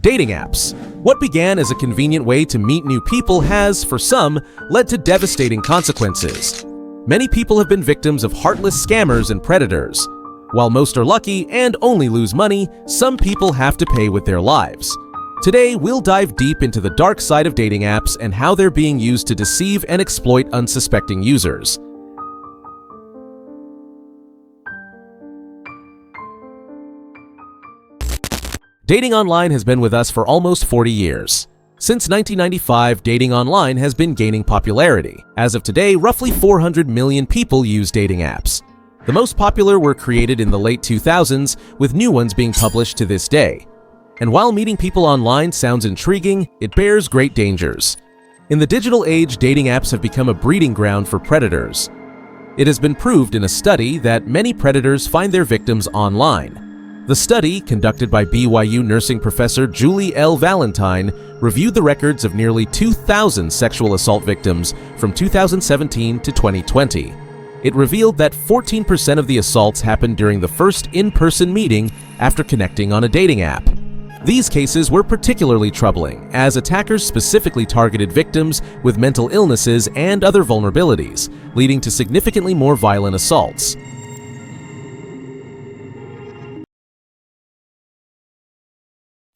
Dating apps. What began as a convenient way to meet new people has, for some, led to devastating consequences. Many people have been victims of heartless scammers and predators. While most are lucky and only lose money, some people have to pay with their lives. Today, we'll dive deep into the dark side of dating apps and how they're being used to deceive and exploit unsuspecting users. Dating online has been with us for almost 40 years. Since 1995, dating online has been gaining popularity. As of today, roughly 400 million people use dating apps. The most popular were created in the late 2000s, with new ones being published to this day. And while meeting people online sounds intriguing, it bears great dangers. In the digital age, dating apps have become a breeding ground for predators. It has been proved in a study that many predators find their victims online. The study, conducted by BYU nursing professor Julie L. Valentine, reviewed the records of nearly 2,000 sexual assault victims from 2017 to 2020. It revealed that 14% of the assaults happened during the first in-person meeting after connecting on a dating app. These cases were particularly troubling, as attackers specifically targeted victims with mental illnesses and other vulnerabilities, leading to significantly more violent assaults.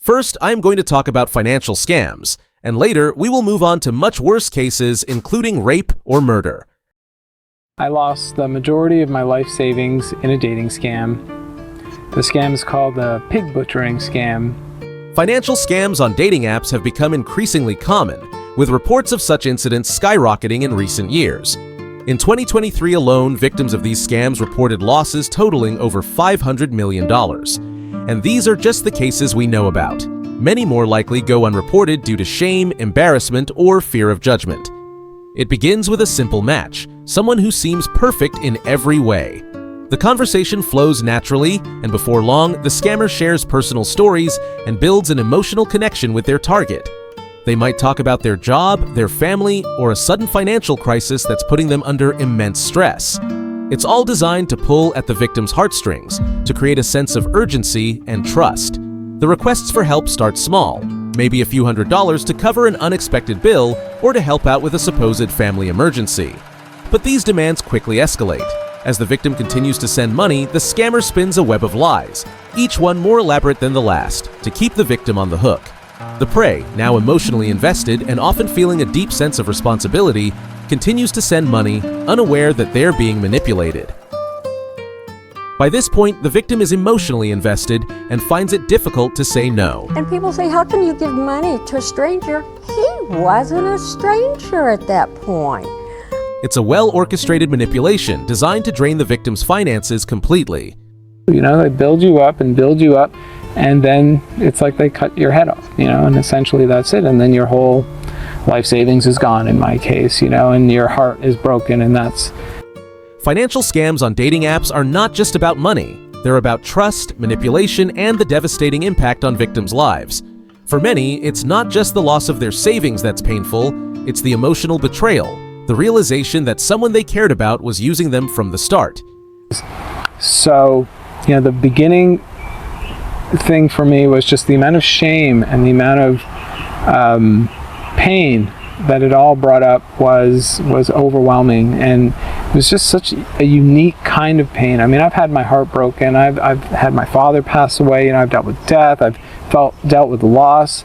First, I'm going to talk about financial scams, and later we will move on to much worse cases, including rape or murder. I lost the majority of my life savings in a dating scam. The scam is called the pig butchering scam. Financial scams on dating apps have become increasingly common, with reports of such incidents skyrocketing in recent years. In 2023 alone, victims of these scams reported losses totaling over $500 million. And these are just the cases we know about. Many more likely go unreported due to shame, embarrassment, or fear of judgment. It begins with a simple match, someone who seems perfect in every way. The conversation flows naturally, and before long, the scammer shares personal stories and builds an emotional connection with their target. They might talk about their job, their family, or a sudden financial crisis that's putting them under immense stress. It's all designed to pull at the victim's heartstrings, to create a sense of urgency and trust. The requests for help start small, maybe a few $100s to cover an unexpected bill or to help out with a supposed family emergency. But these demands quickly escalate. As the victim continues to send money, the scammer spins a web of lies, each one more elaborate than the last, to keep the victim on the hook. The prey, now emotionally invested and often feeling a deep sense of responsibility, continues to send money, unaware that they're being manipulated. By this point, the victim is emotionally invested and finds it difficult to say no. And people say, how can you give money to a stranger? He wasn't a stranger at that point. It's a well-orchestrated manipulation designed to drain the victim's finances completely. You know, they build you up, and then it's like they cut your head off, and essentially that's it. And then your whole life savings is gone in my case, and your heart is broken, and that's... Financial scams on dating apps are not just about money. They're about trust, manipulation, and the devastating impact on victims' lives. For many, it's not just the loss of their savings that's painful, it's the emotional betrayal, the realization that someone they cared about was using them from the start. So, the beginning thing for me was just the amount of shame and the amount of pain that it all brought up was overwhelming, and it was just such a unique kind of pain. I mean, I've had my heart broken, I've had my father pass away, I've dealt with death, I've dealt with loss,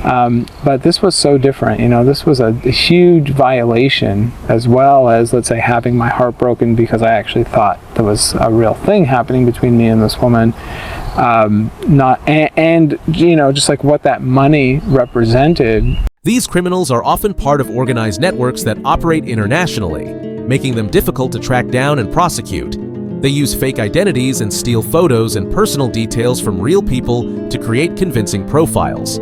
but this was so different. This was a huge violation, as well as, let's say, having my heart broken because I actually thought there was a real thing happening between me and this woman. Just like what that money represented. These criminals are often part of organized networks that operate internationally, making them difficult to track down and prosecute. They use fake identities and steal photos and personal details from real people to create convincing profiles.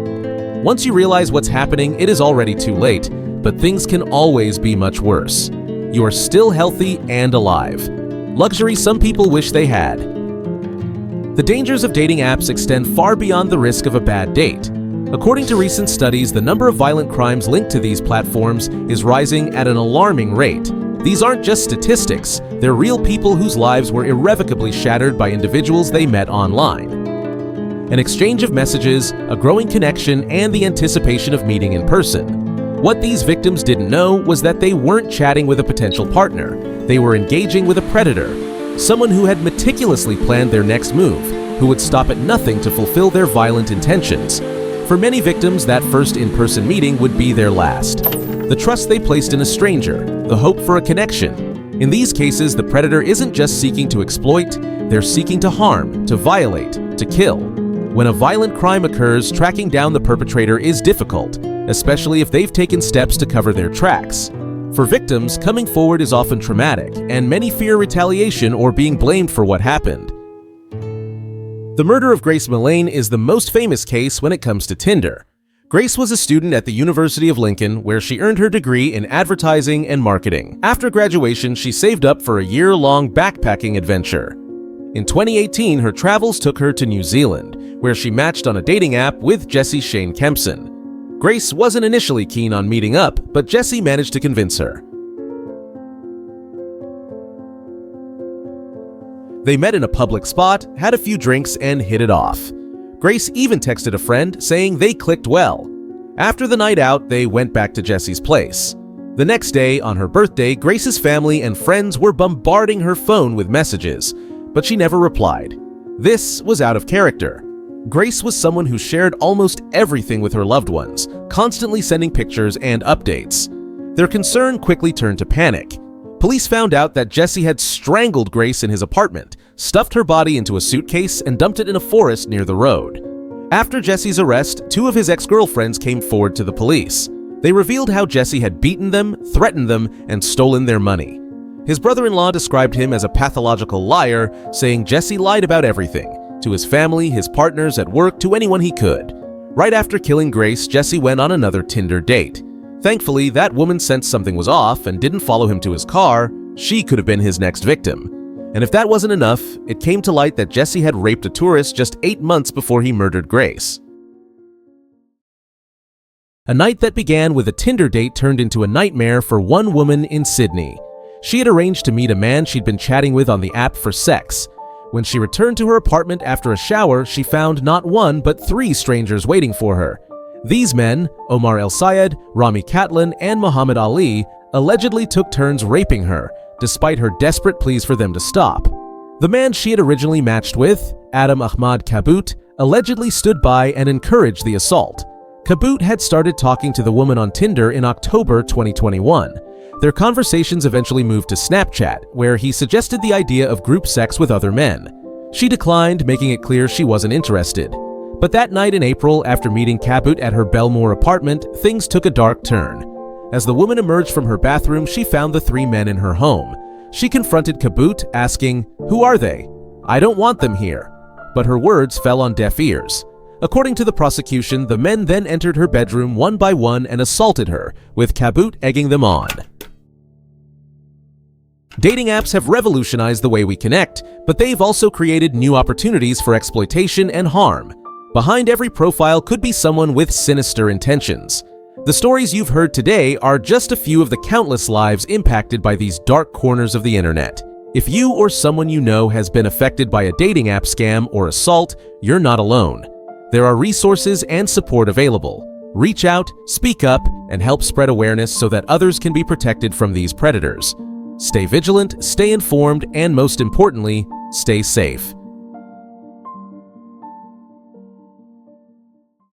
Once you realize what's happening, it is already too late, but things can always be much worse. You are still healthy and alive. Luxury some people wish they had. The dangers of dating apps extend far beyond the risk of a bad date. According to recent studies, the number of violent crimes linked to these platforms is rising at an alarming rate. These aren't just statistics, they're real people whose lives were irrevocably shattered by individuals they met online. an exchange of messages, a growing connection, and the anticipation of meeting in person. What these victims didn't know was that they weren't chatting with a potential partner. They were engaging with a predator, someone who had meticulously planned their next move, who would stop at nothing to fulfill their violent intentions. For many victims, that first in-person meeting would be their last. The trust they placed in a stranger, the hope for a connection. In these cases, the predator isn't just seeking to exploit, they're seeking to harm, to violate, to kill. When a violent crime occurs, tracking down the perpetrator is difficult, especially if they've taken steps to cover their tracks. For victims, coming forward is often traumatic, and many fear retaliation or being blamed for what happened. The murder of Grace MILLANE is the most famous case when it comes to Tinder. Grace was a student at the University of Lincoln, where she earned her degree in advertising and marketing. After graduation, she saved up for a year-long backpacking adventure. In 2018, her travels took her to New Zealand, where she matched on a dating app with Jesse Shane Kempson. Grace wasn't initially keen on meeting up, but Jesse managed to convince her. They met in a public spot, had a few drinks, and hit it off. Grace even texted a friend saying they clicked well. After the night out, they went back to Jesse's place. The next day, on her birthday, Grace's family and friends were bombarding her phone with messages, but she never replied. This was out of character. Grace was someone who shared almost everything with her loved ones, constantly sending pictures and updates. Their concern quickly turned to panic. Police found out that Jesse had strangled Grace in his apartment, stuffed her body into a suitcase, and dumped it in a forest near the road. After Jesse's arrest, two of his ex-girlfriends came forward to the police. They revealed how Jesse had beaten them, threatened them, and stolen their money. His brother-in-law described him as a pathological liar, saying Jesse lied about everything, to his family, his partners, at work, to anyone he could. Right after killing Grace, Jesse went on another Tinder date. Thankfully, that woman sensed something was off and didn't follow him to his car. She could have been his next victim. And if that wasn't enough, it came to light that Jesse had raped a tourist just 8 months before he murdered Grace. A night that began with a Tinder date turned into a nightmare for one woman in Sydney. She had arranged to meet a man she'd been chatting with on the app for sex. When she returned to her apartment after a shower, she found not one but 3 strangers waiting for her. These men, Omar El Sayed, Rami Catlin, and Muhammad Ali, allegedly took turns raping her, despite her desperate pleas for them to stop. The man she had originally matched with, Adam Ahmad Kabut, allegedly stood by and encouraged the assault. Kabut had started talking to the woman on Tinder in October 2021. Their conversations eventually moved to Snapchat, where he suggested the idea of group sex with other men. She declined, making it clear she wasn't interested. But that night in April, after meeting Kabut at her Belmore apartment, things took a dark turn. As the woman emerged from her bathroom, she found the 3 men in her home. She confronted Kabut, asking, "Who are they? I don't want them here." But her words fell on deaf ears. According to the prosecution, the men then entered her bedroom one by one and assaulted her, with Kabut egging them on. Dating apps have revolutionized the way we connect, but they've also created new opportunities for exploitation and harm. Behind every profile could be someone with sinister intentions. The stories you've heard today are just a few of the countless lives impacted by these dark corners of the internet. If you or someone you know has been affected by a dating app scam or assault, you're not alone. There are resources and support available. Reach out, speak up, and help spread awareness so that others can be protected from these predators. Stay vigilant, stay informed, and most importantly, stay safe.